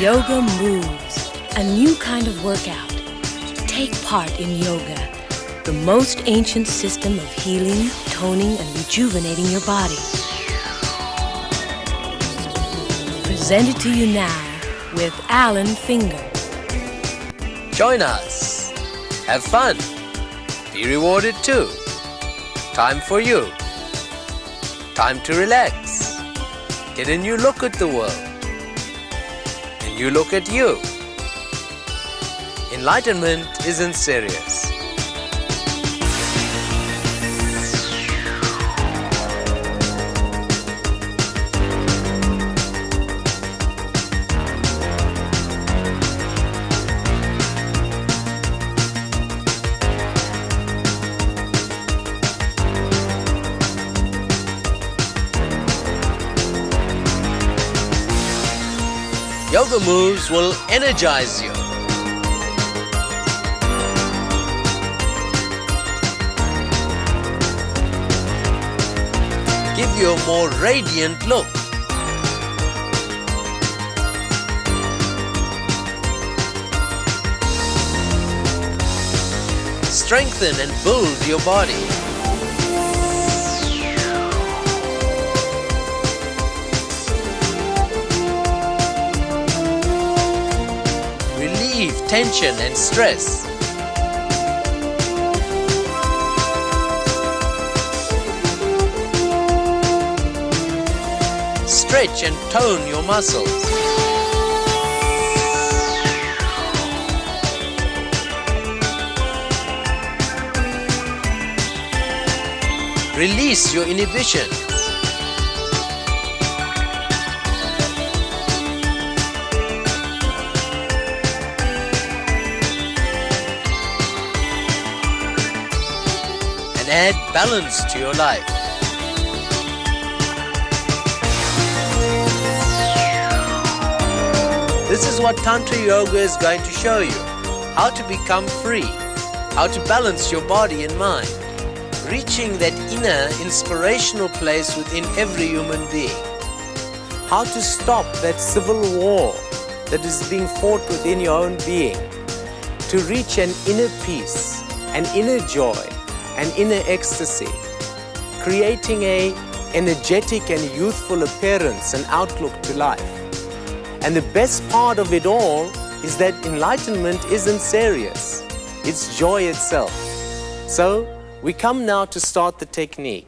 Yoga Moves, a new kind of workout. Take part in yoga, the most ancient system of healing, toning, and rejuvenating your body. Presented to you now with Alan Finger. Join us. Have fun. Be rewarded too. Time for you. Time to relax. Get a new look at the world. A new look at you. Enlightenment isn't serious. Yoga moves will energize you. Give you a more radiant look. Strengthen and build your body. Relieve tension and stress. Stretch and tone your muscles. Release your inhibitions. And add balance to your life. This is what Tantra Yoga is going to show you. How to become free. How to balance your body and mind. Reaching that inner inspirational place within every human being. How to stop that civil war that is being fought within your own being. To reach an inner peace, an inner joy, an inner ecstasy. Creating an energetic and youthful appearance and outlook to life. And the best part of it all is that enlightenment isn't serious. It's joy itself. So, we come now to start the technique.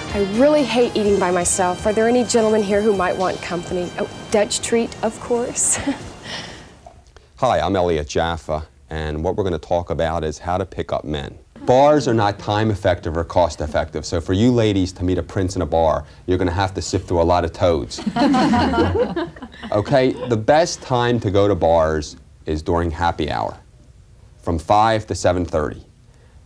I really hate eating by myself. Are there any gentlemen here who might want company? Oh, Dutch treat, of course. Hi, I'm Elliot Jaffa, and what we're going to talk about is how to pick up men. Bars are not time effective or cost effective, so for you ladies to meet a prince in a bar, you're going to have to sift through a lot of toads. Okay, the best time to go to bars is during happy hour, from 5 to 7:30.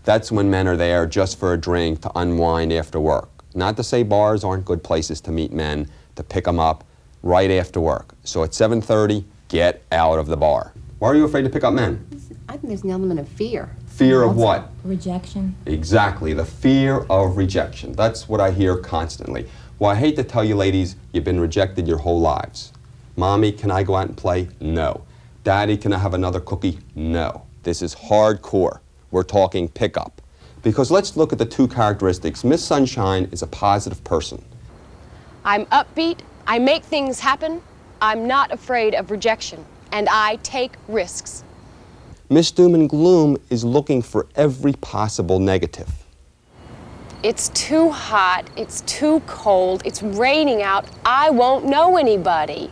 That's when men are there just for a drink to unwind after work. Not to say bars aren't good places to meet men, to pick them up right after work. So at 7:30, get out of the bar. Why are you afraid to pick up men? I think there's an element of fear. Fear of what? Rejection. Exactly, the fear of rejection. That's what I hear constantly. Well, I hate to tell you ladies, you've been rejected your whole lives. Mommy, can I go out and play? No. Daddy, can I have another cookie? No. This is hardcore. We're talking pickup. Because let's look at the two characteristics. Miss Sunshine is a positive person. I'm upbeat, I make things happen, I'm not afraid of rejection, and I take risks. Miss Doom and Gloom is looking for every possible negative. It's too hot, it's too cold, it's raining out, I won't know anybody.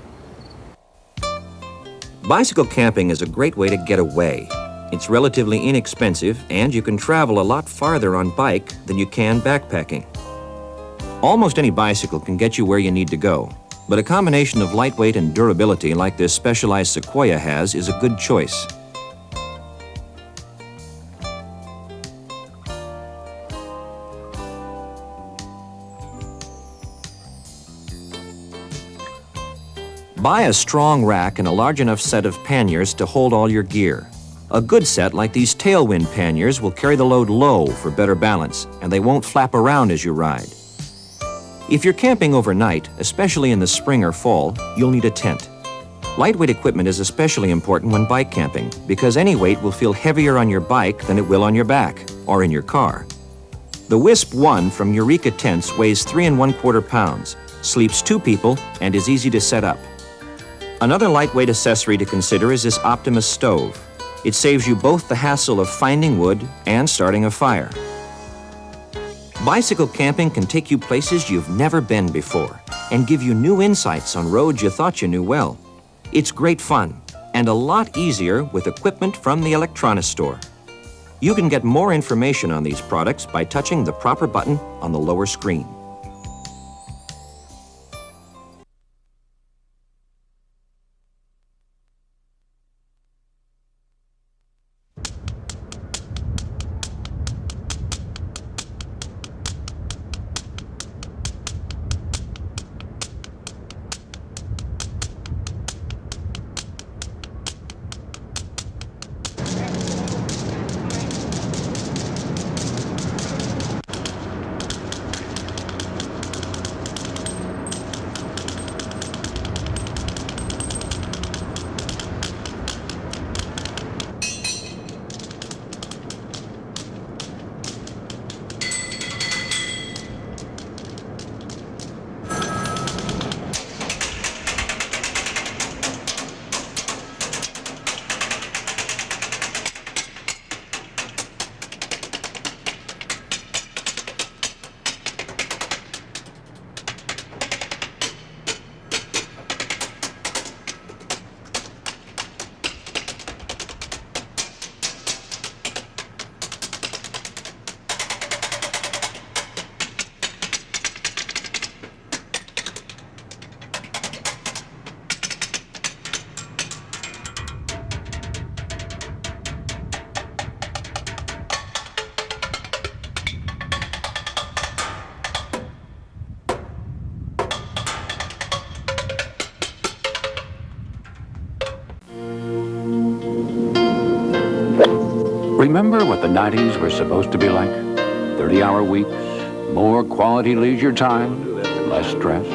Bicycle camping is a great way to get away. It's relatively inexpensive, and you can travel a lot farther on bike than you can backpacking. Almost any bicycle can get you where you need to go, but a combination of lightweight and durability like this specialized Sequoia has is a good choice. Buy a strong rack and a large enough set of panniers to hold all your gear. A good set like these tailwind panniers will carry the load low for better balance, and they won't flap around as you ride. If you're camping overnight, especially in the spring or fall, you'll need a tent. Lightweight equipment is especially important when bike camping because any weight will feel heavier on your bike than it will on your back or in your car. The Wisp 1 from Eureka Tents weighs 3 1/4 pounds, sleeps 2 people, and is easy to set up. Another lightweight accessory to consider is this Optimus stove. It saves you both the hassle of finding wood and starting a fire. Bicycle camping can take you places you've never been before and give you new insights on roads you thought you knew well. It's great fun and a lot easier with equipment from the electronics store. You can get more information on these products by touching the proper button on the lower screen. Remember what the 90s were supposed to be like? 30-hour weeks, more quality leisure time, less stress.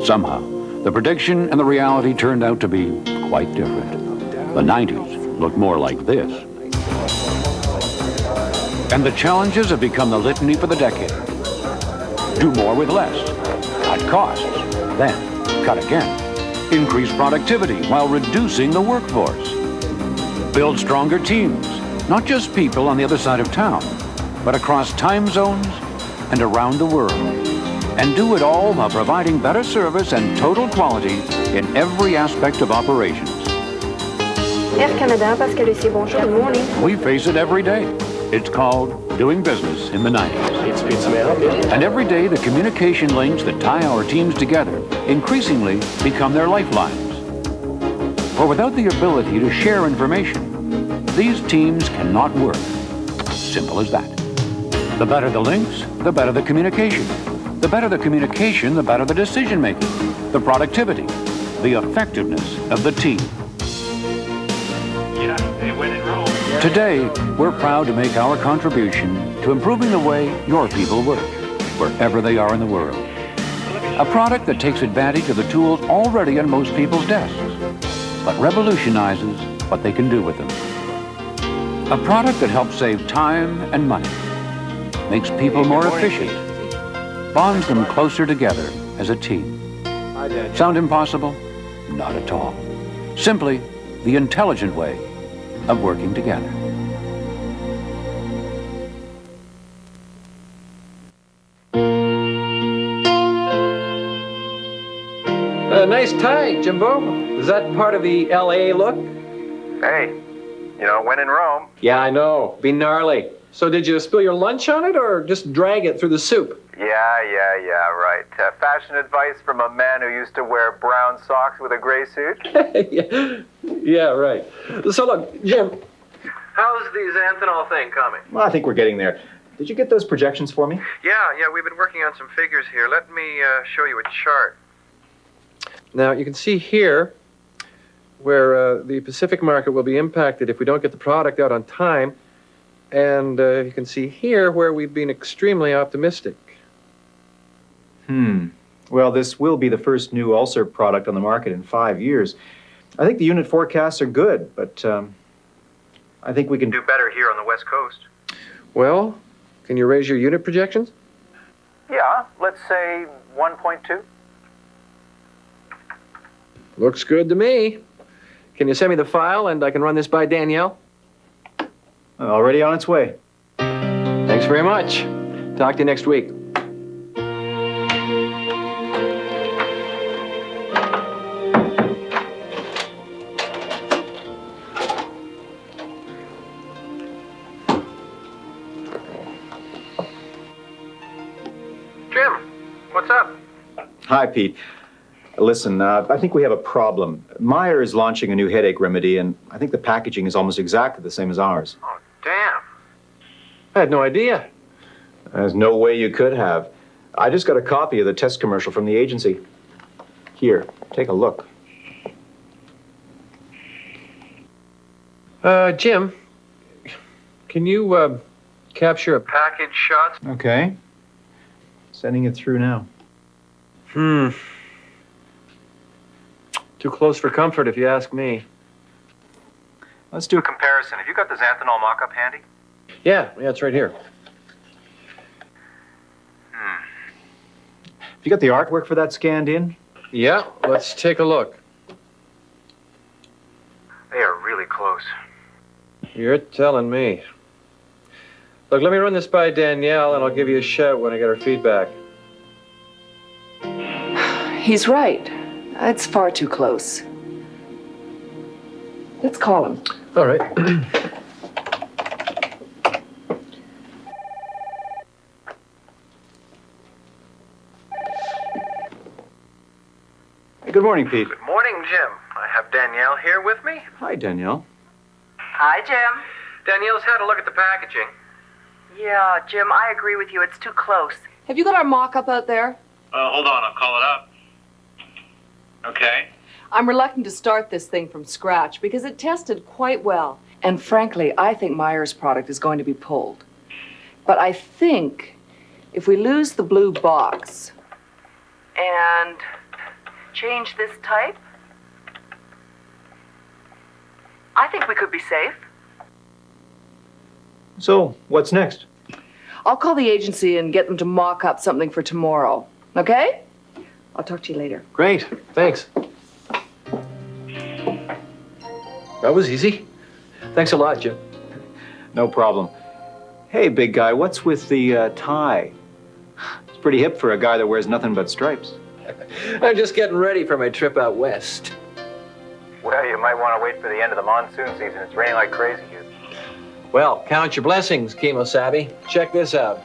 Somehow, the prediction and the reality turned out to be quite different. The 90s looked more like this. And the challenges have become the litany for the decade. Do more with less. Cut costs. Then, cut again. Increase productivity while reducing the workforce. Build stronger teams. Not just people on the other side of town, but across time zones and around the world. And do it all while providing better service and total quality in every aspect of operations. Air Canada, parce que c'est bonjour. Good morning. We face it every day. It's called doing business in the 90s. And every day the communication links that tie our teams together increasingly become their lifelines. For without the ability to share information, these teams cannot work. Simple as that. The better the links, the better the communication. The better the communication, the better the decision-making, the productivity, the effectiveness of the team. Today, we're proud to make our contribution to improving the way your people work, wherever they are in the world. A product that takes advantage of the tools already on most people's desks, but revolutionizes what they can do with them. A product that helps save time and money, makes people more efficient, bonds them closer together as a team. Sound impossible? Not at all. Simply the intelligent way of working together. Nice tie, Jimbo. Is that part of the L.A. look? Hey, you know, when in Rome. Yeah, I know. Be gnarly. So did you spill your lunch on it or just drag it through the soup? Yeah, right. Fashion advice from a man who used to wear brown socks with a gray suit. Yeah, right. So look, Jim. How's the xanthanol thing coming? Well, I think we're getting there. Did you get those projections for me? Yeah, we've been working on some figures here. Let me show you a chart. Now, you can see here where the Pacific market will be impacted if we don't get the product out on time. And you can see here where we've been extremely optimistic. Well, this will be the first new ulcer product on the market in 5 years. I think the unit forecasts are good, but I think we can Do better here on the West Coast. Well, can you raise your unit projections? Yeah, let's say 1.2. Looks good to me. Can you send me the file and I can run this by Danielle? already on its way. Thanks very much. Talk to you next week. Jim, what's up? Hi, Pete. Listen, I think we have a problem. Meyer is launching a new headache remedy, and I think the packaging is almost exactly the same as ours. Oh, damn. I had no idea. There's no way you could have. I just got a copy of the test commercial from the agency. Here, take a look. Jim, can you capture a Package shots? Okay. Sending it through now. Too close for comfort, if you ask me. Let's do a Comparison. Have you got the xanthanol mock-up handy? Yeah, it's right here. Have you got the artwork for that scanned in? Yeah, let's take a look. They are really close. You're telling me. Look, let me run this by Danielle, and I'll give you a shout when I get her feedback. He's right. It's far too close. Let's call him. All right. Good morning, Pete. Good morning, Jim. I have Danielle here with me. Hi, Danielle. Hi, Jim. Danielle's had a look at the packaging. Yeah, Jim, I agree with you. It's too close. Have you got our mock-up out there? Hold on, I'll call it up. Okay. I'm reluctant to start this thing from scratch because it tested quite well. And frankly, I think Meyer's product is going to be pulled. But I think if we lose the blue box And change this type, I think we could be safe. So, what's next? I'll call the agency and get them to mock up something for tomorrow. Okay? I'll talk to you later. Great. Thanks. That was easy. Thanks a lot, Jim. No problem. Hey, big guy, what's with the tie? It's pretty hip for a guy that wears nothing but stripes. I'm just getting ready for my trip out west. Well, you might want to wait for the end of the monsoon season. It's raining like crazy here. Well, count your blessings, Kemo-sabe. Check this out.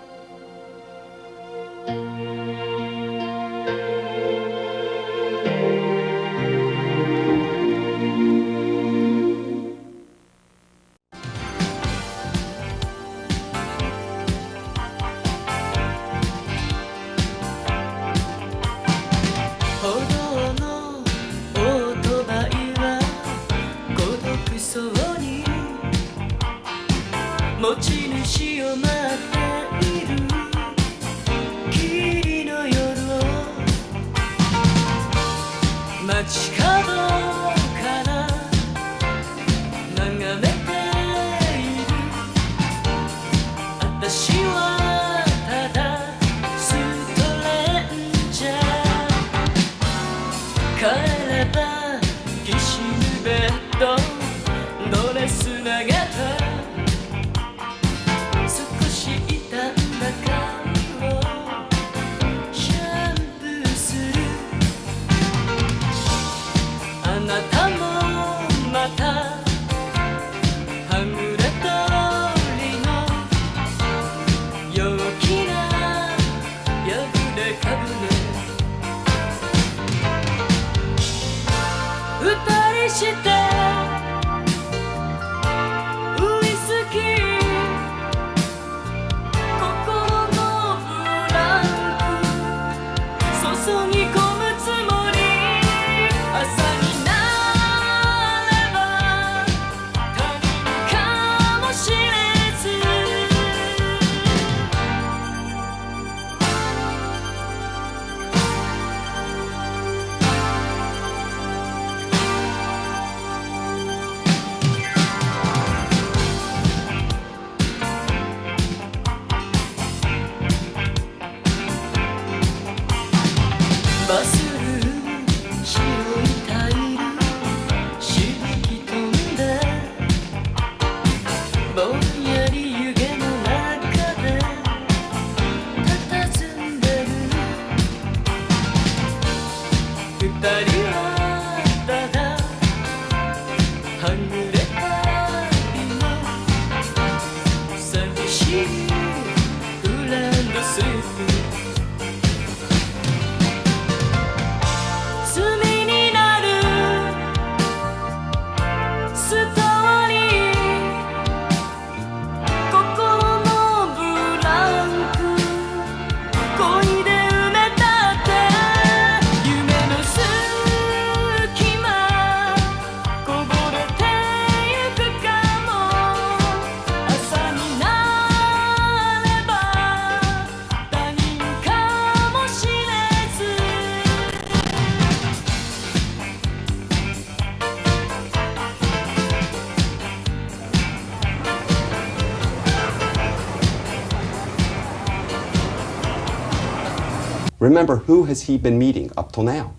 Remember, who has he been meeting up till now?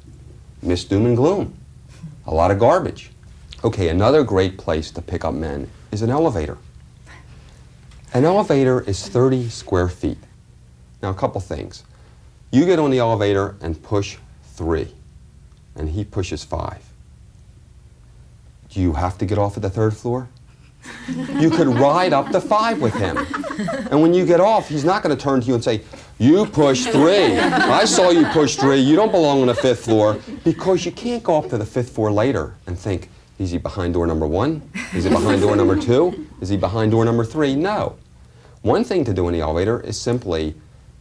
Miss Doom and Gloom. A lot of garbage. Okay, another great place to pick up men is an elevator. An elevator is 30 square feet. Now, a couple things. You get on the elevator and push 3, and he pushes 5. Do you have to get off at the 3rd floor? You could ride up to 5 with him. And when you get off, he's not going to turn to you and say, you pushed 3. I saw you push 3. You don't belong on the 5th floor. Because you can't go up to the 5th floor later and think, is he behind door number 1? Is he behind door number 2? Is he behind door number 3? No. One thing to do in the elevator is simply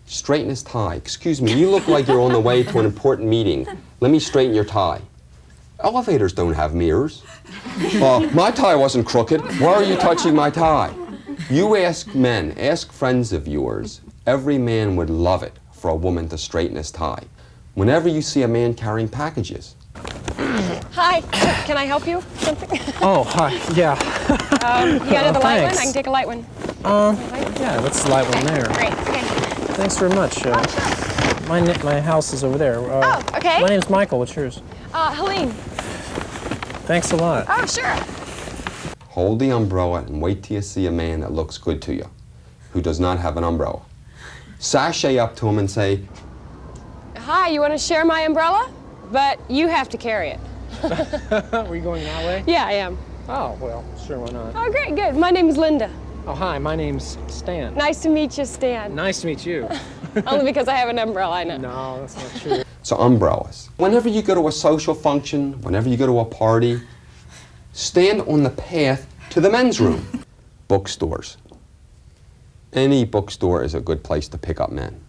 straighten his tie. Excuse me, you look like you're on the way to an important meeting. Let me straighten your tie. Elevators don't have mirrors. My tie wasn't crooked. Why are you touching my tie? You ask men, ask friends of yours. Every man would love it for a woman to straighten his tie. Whenever you see a man carrying packages. Hi, can I help you? Something? Oh, hi, yeah. You got another light one? Thanks. I can take a light one. Yeah, that's the light one there. Great, okay. Thanks very much. My house is over there. Okay. My name's Michael. What's yours? Helene. Thanks a lot. Oh, sure. Hold the umbrella and wait till you see a man that looks good to you, who does not have an umbrella. Sashay up to him and say, Hi, you want to share my umbrella? But you have to carry it. Were you going that way? Yeah, I am. Oh, well, sure, why not? Oh, great, good. My name's Linda. Oh, hi, my name's Stan. Nice to meet you, Stan. Nice to meet you. Only because I have an umbrella, I know. No, that's not true. So umbrellas. Whenever you go to a social function, whenever you go to a party, stand on the path to the men's room. Bookstores. Any bookstore is a good place to pick up men.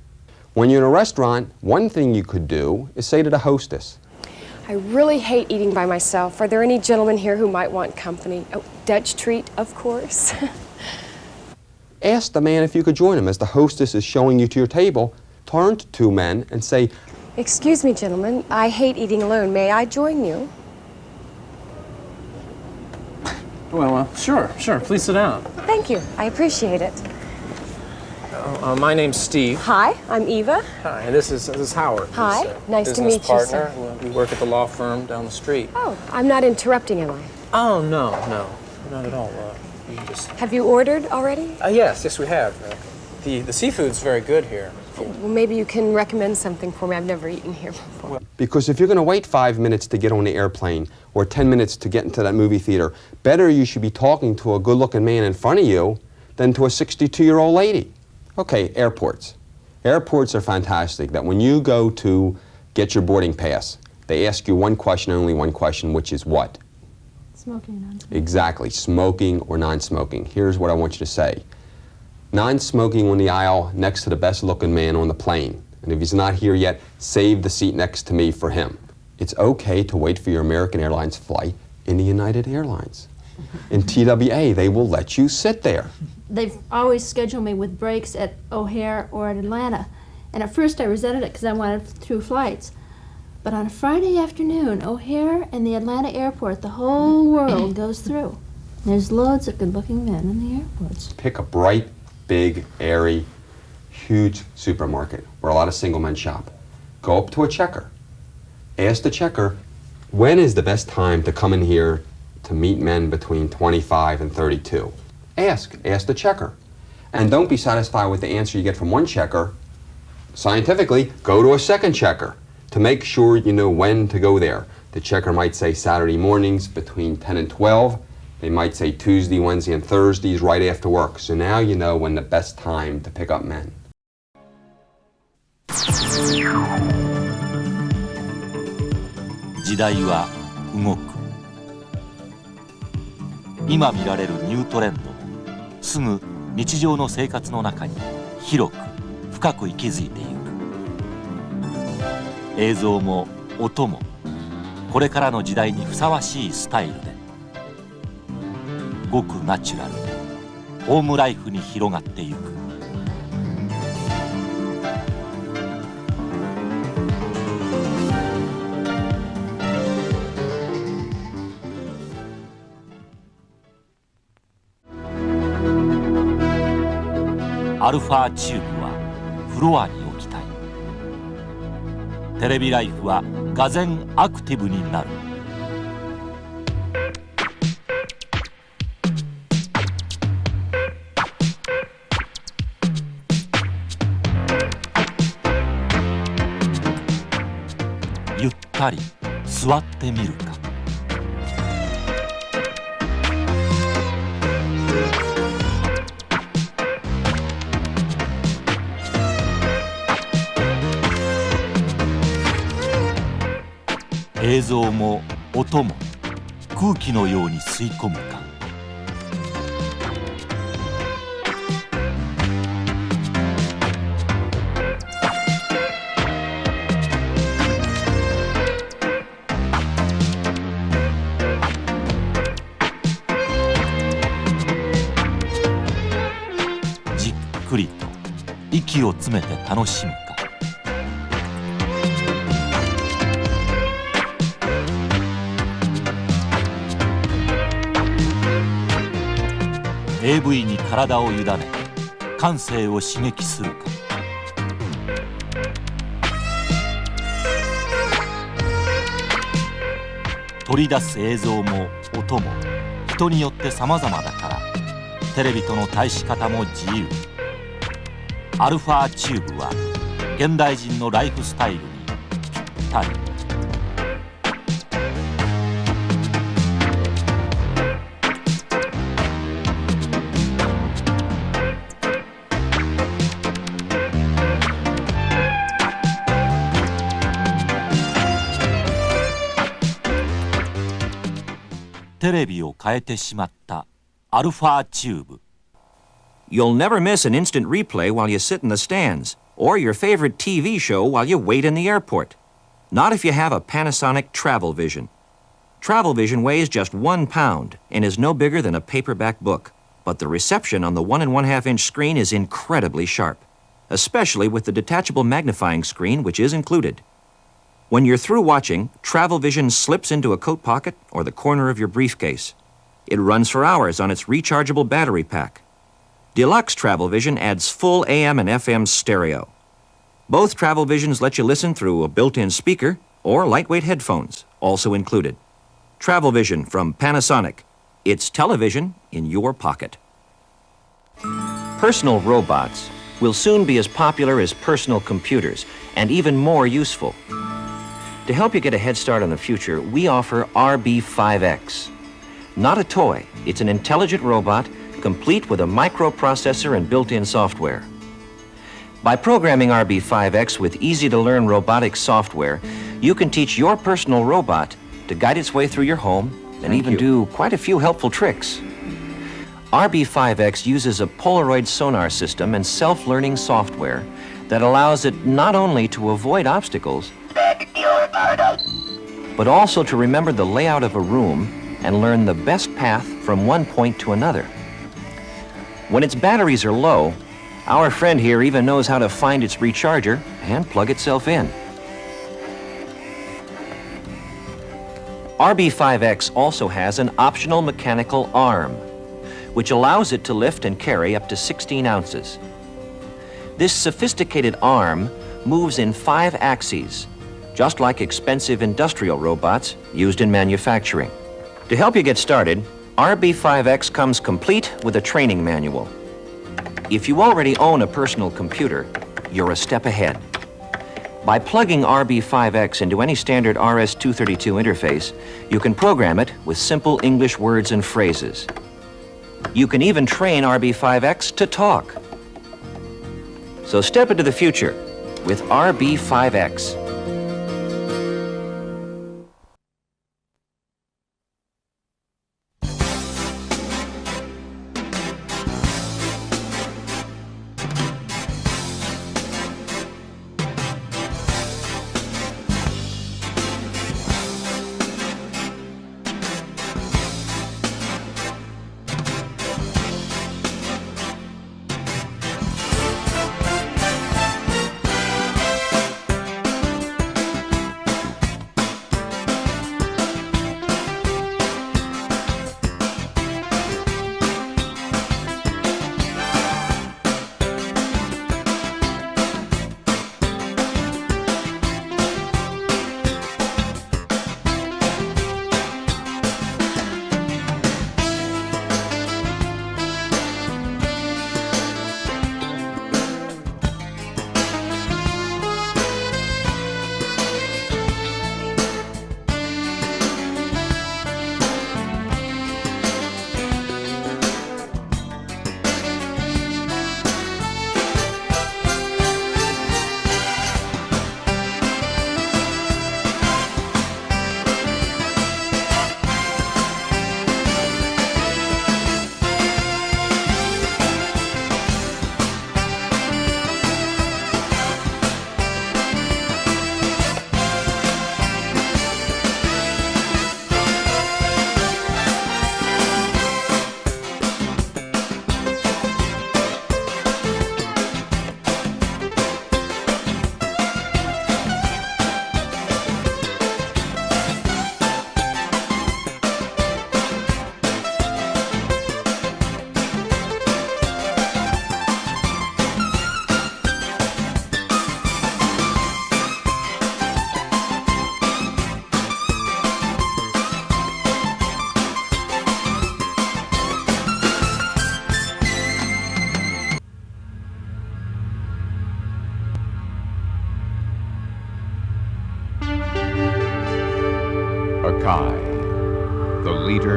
When you're in a restaurant, one thing you could do is say to the hostess, I really hate eating by myself. Are there any gentlemen here who might want company? Oh, Dutch treat, of course. ask the man if you could join him. As the hostess is showing you to your table, turn to 2 men and say, Excuse me, gentlemen. I hate eating alone. May I join you? Well, sure. Please sit down. Thank you. I appreciate it. My name's Steve. Hi, I'm Eva. Hi, and this is Howard. Hi, nice to meet you, business sir. partner. We work at the law firm down the street. Oh, I'm not interrupting, am I? Oh, no, not at all. You just... Have you ordered already? Yes, we have. The seafood's very good here. Well, maybe you can recommend something for me. I've never eaten here before. because if you're going to wait 5 minutes to get on the airplane or 10 minutes to get into that movie theater, better you should be talking to a good-looking man in front of you than to a 62-year-old lady. Okay, airports. Airports are fantastic, that when you go to get your boarding pass, they ask you one question, only one question, which is what? Smoking or non-smoking. Exactly, smoking or non-smoking. Here's what I want you to say. Non-smoking on the aisle next to the best-looking man on the plane. And if he's not here yet, save the seat next to me for him. It's okay to wait for your American Airlines flight in the United Airlines. In TWA, they will let you sit there. They've always scheduled me with breaks at O'Hare or at Atlanta. And at first I resented it because I wanted through flights. But on a Friday afternoon, O'Hare and the Atlanta airport, the whole world goes through. There's loads of good-looking men in the airports. Pick a bright, big, airy, huge supermarket where a lot of single men shop. Go up to a checker. Ask the checker, when is the best time to come in here to meet men between 25 and 32? Ask the checker. And don't be satisfied with the answer you get from one checker. Scientifically, go to a second checker to make sure you know when to go there. The checker might say Saturday mornings between 10 and 12. They might say Tuesday, Wednesday, and Thursdays right after work. So now you know when the best time to pick up men. 時代は動く。今見られるニュートレンドもすぐ日常の生活の中に広く深く息づいていく。映像も音もこれからの時代にふさわしいスタイルでごくナチュラルにホームライフに広がっていく。アルファチューブはフロアに置きたい。テレビライフは俄然アクティブになる。ゆったり座ってみるか。映像も音も空気のように吸い込むか。じっくりと息を詰めて楽しむか。AV に体を委ね感性を刺激するか。取り出す映像も音も人によって様々だからテレビとの対し方も自由。アルファチューブは現代人のライフスタイルにぴったり。テレビを変えてしまったアルファチューブ。 You'll never miss an instant replay while you sit in the stands, or your favorite TV show while you wait in the airport. Not if you have a Panasonic Travel Vision. Travel Vision weighs just 1 pound and is no bigger than a paperback book, but the reception on the 1 1/2-inch screen is incredibly sharp, especially with the detachable magnifying screen which is included. When you're through watching, Travel Vision slips into a coat pocket or the corner of your briefcase. It runs for hours on its rechargeable battery pack. Deluxe Travel Vision adds full AM and FM stereo. Both Travel Visions let you listen through a built-in speaker or lightweight headphones, also included. Travel Vision from Panasonic. It's television in your pocket. Personal robots will soon be as popular as personal computers and even more useful. To help you get a head start on the future, we offer RB5X. Not a toy, it's an intelligent robot complete with a microprocessor and built-in software. By programming RB5X with easy-to-learn robotics software, you can teach your personal robot to guide its way through your home and even do quite a few helpful tricks. RB5X uses a Polaroid sonar system and self-learning software that allows it not only to avoid obstacles, but also to remember the layout of a room and learn the best path from one point to another. When its batteries are low, our friend here even knows how to find its recharger and plug itself in. RB5X also has an optional mechanical arm, which allows it to lift and carry up to 16 ounces. This sophisticated arm moves in 5 axes, just like expensive industrial robots used in manufacturing. To help you get started, RB5X comes complete with a training manual. If you already own a personal computer, you're a step ahead. By plugging RB5X into any standard RS-232 interface, you can program it with simple English words and phrases. You can even train RB5X to talk. So step into the future with RB5X.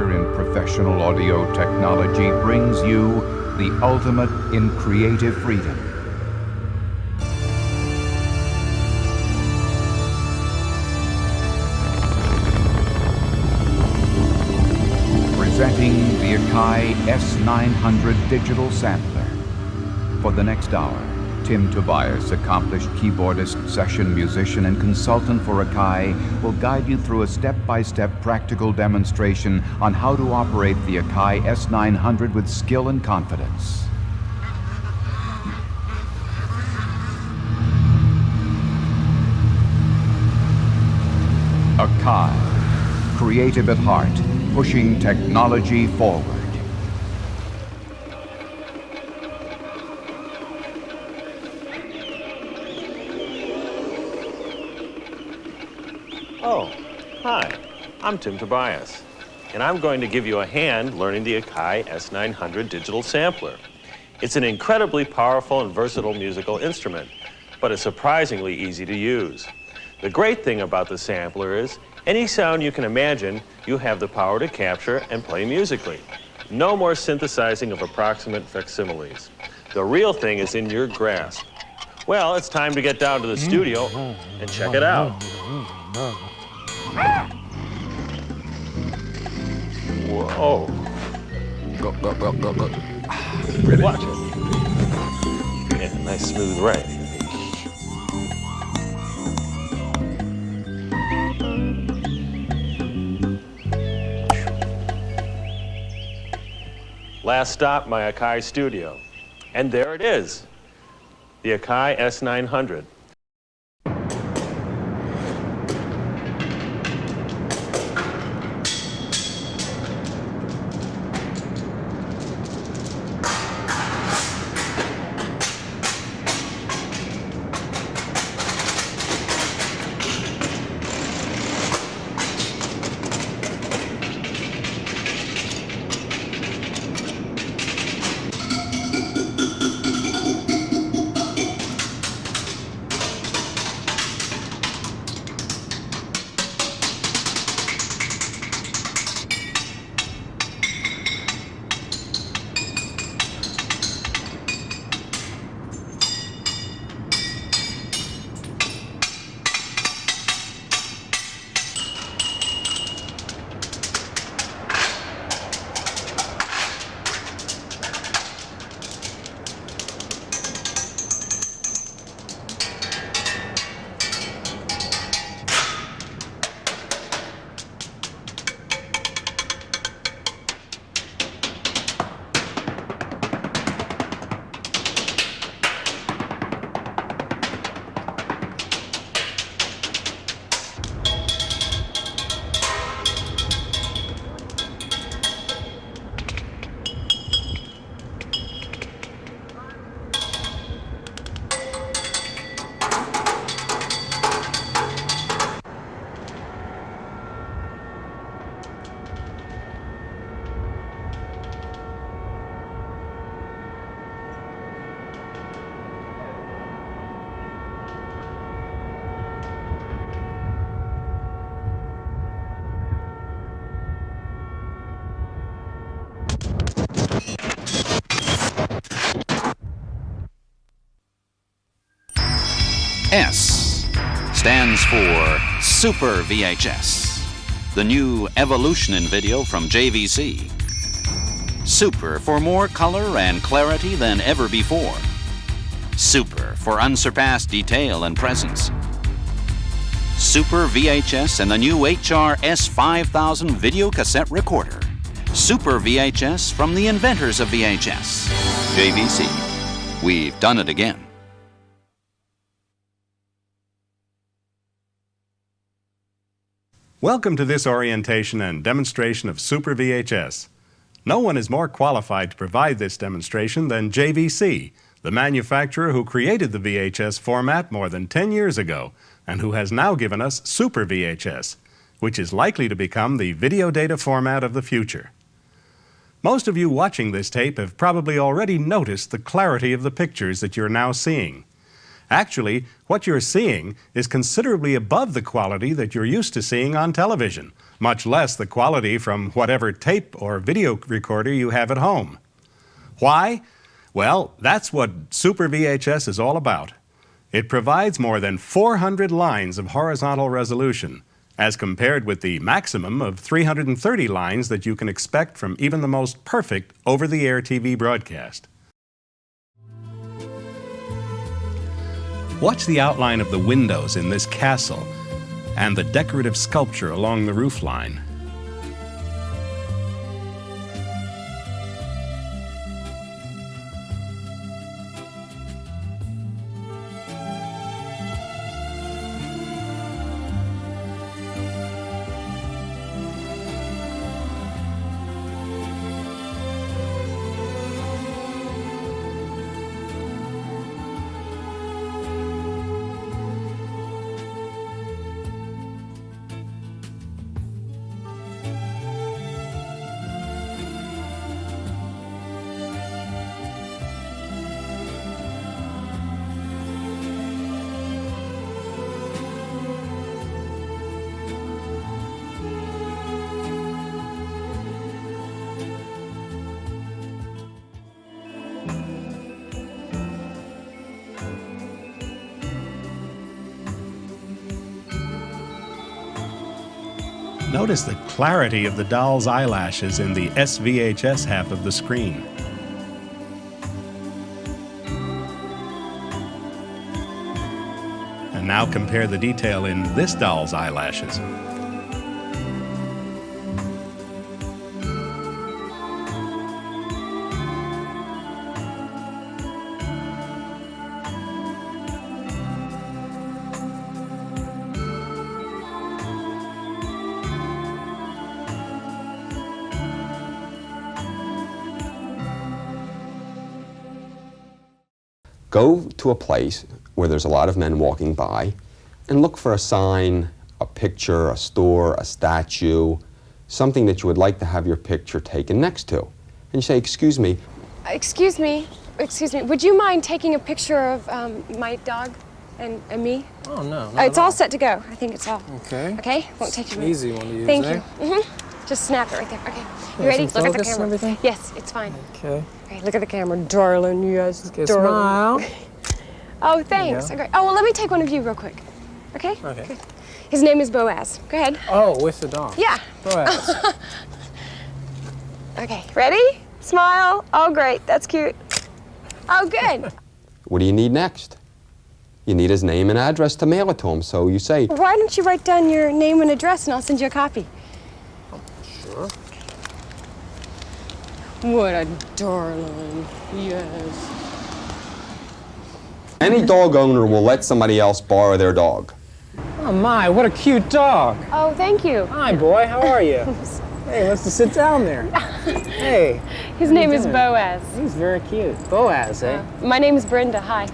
leader in professional audio technology brings you the ultimate in creative freedom. Presenting the Akai S900 digital sampler. For the next hour, Tim Tobias, accomplished keyboardist, session musician, and consultant for Akai, will guide you through a step-by-step practical demonstration on how to operate the Akai S900 with skill and confidence. Akai, creative at heart, pushing technology forward. Oh, hi, I'm Tim Tobias, and I'm going to give you a hand learning the Akai S900 digital sampler. It's an incredibly powerful and versatile musical instrument, but it's surprisingly easy to use. The great thing about the sampler is any sound you can imagine, you have the power to capture and play musically. No more synthesizing of approximate facsimiles. The real thing is in your grasp. Well, it's time to get down to the studio and check it out. Whoa. Go, go, go, go, go. Ready. Watch it. Yeah, nice smooth right. Last stop, my Akai studio. And there it is, the Akai S900. S stands for Super VHS, the new evolution in video from JVC. Super for more color and clarity than ever before. Super for unsurpassed detail and presence. Super VHS and the new HR S5000 video cassette recorder. Super VHS from the inventors of VHS. JVC. We've done it again. Welcome to this orientation and demonstration of Super VHS. No one is more qualified to provide this demonstration than JVC, the manufacturer who created the VHS format more than 10 years ago and who has now given us Super VHS, which is likely to become the video data format of the future. Most of you watching this tape have probably already noticed the clarity of the pictures that you're now seeing. Actually, what you're seeing is considerably above the quality that you're used to seeing on television, much less the quality from whatever tape or video recorder you have at home. Why? Well, that's what Super VHS is all about. It provides more than 400 lines of horizontal resolution, as compared with the maximum of 330 lines that you can expect from even the most perfect over-the-air TV broadcast. Watch the outline of the windows in this castle and the decorative sculpture along the roofline. Notice the clarity of the doll's eyelashes in the SVHS half of the screen. And now compare the detail in this doll's eyelashes. Go to a place where there's a lot of men walking by and look for a sign, a picture, a store, a statue, something that you would like to have your picture taken next to. And you say, excuse me. Excuse me, would you mind taking a picture of my dog and me? Oh, no. It's all set to go. I think it's all. Okay. Okay? Won't take you a minute. Easy one to use, Thank eh? you. Just snap it right there. Okay. You Yeah, ready? some Look at the focus and camera. everything? Yes, it's fine. Okay. Okay, look at the camera, darling. Yes, Okay, darling. smile. Oh, thanks. There Okay. Oh, well, let me take one of you real quick. Okay? Okay. Good. His name is Boaz. Go ahead. Oh, with the dog. Yeah. Boaz. Okay, ready? Smile. Oh, great. That's cute. Oh, good. What do you need next? You need his name and address to mail it to him. So you say, Why don't you write down your name and address and I'll send you a copy? Sure. What a darling. Yes. any dog owner will let somebody else borrow their dog. Oh my, what a cute dog. Oh, thank you. Hi, boy, how are you? Hey, let's just sit down there. Hey. His name is Boaz. He's very cute. Boaz, eh? My name is Brenda. Hi.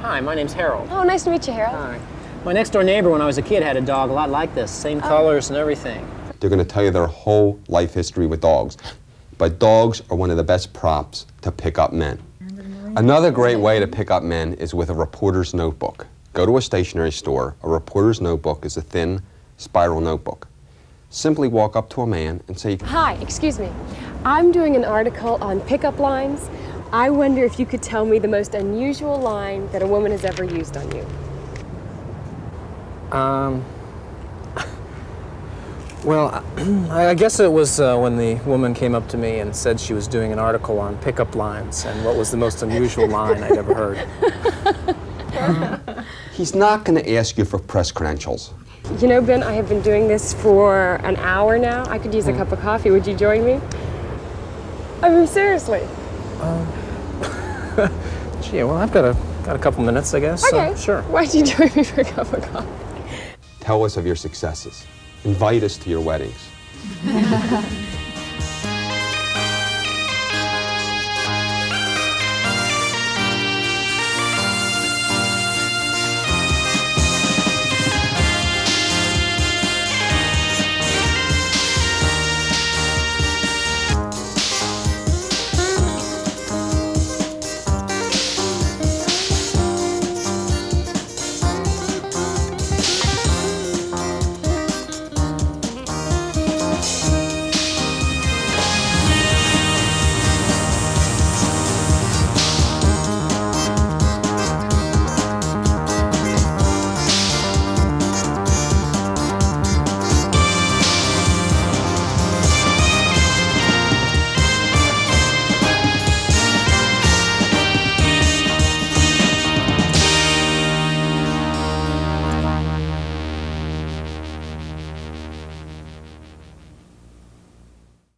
Hi, my name's Harold. Oh, nice to meet you, Harold. Hi. My next door neighbor when I was a kid had a dog a lot like this, same colors and everything. They're going to tell you their whole life history with dogs. But dogs are one of the best props to pick up men. Another great way to pick up men is with a reporter's notebook. Go to a stationery store. A reporter's notebook is a thin, spiral notebook. Simply walk up to a man and say, Hi, excuse me. I'm doing an article on pickup lines. I wonder if you could tell me the most unusual line that a woman has ever used on you. Well, I guess it was when the woman came up to me and said she was doing an article on pickup lines and what was the most unusual line I'd ever heard. He's not going to ask you for press credentials. You know, Ben, I have been doing this for an hour now. I could use a cup of coffee. Would you join me? I mean, seriously. Gee, well, I've got a couple minutes, I guess. Okay. So, sure. Why don't you join me for a cup of coffee? Tell us of your successes. Invite us to your weddings.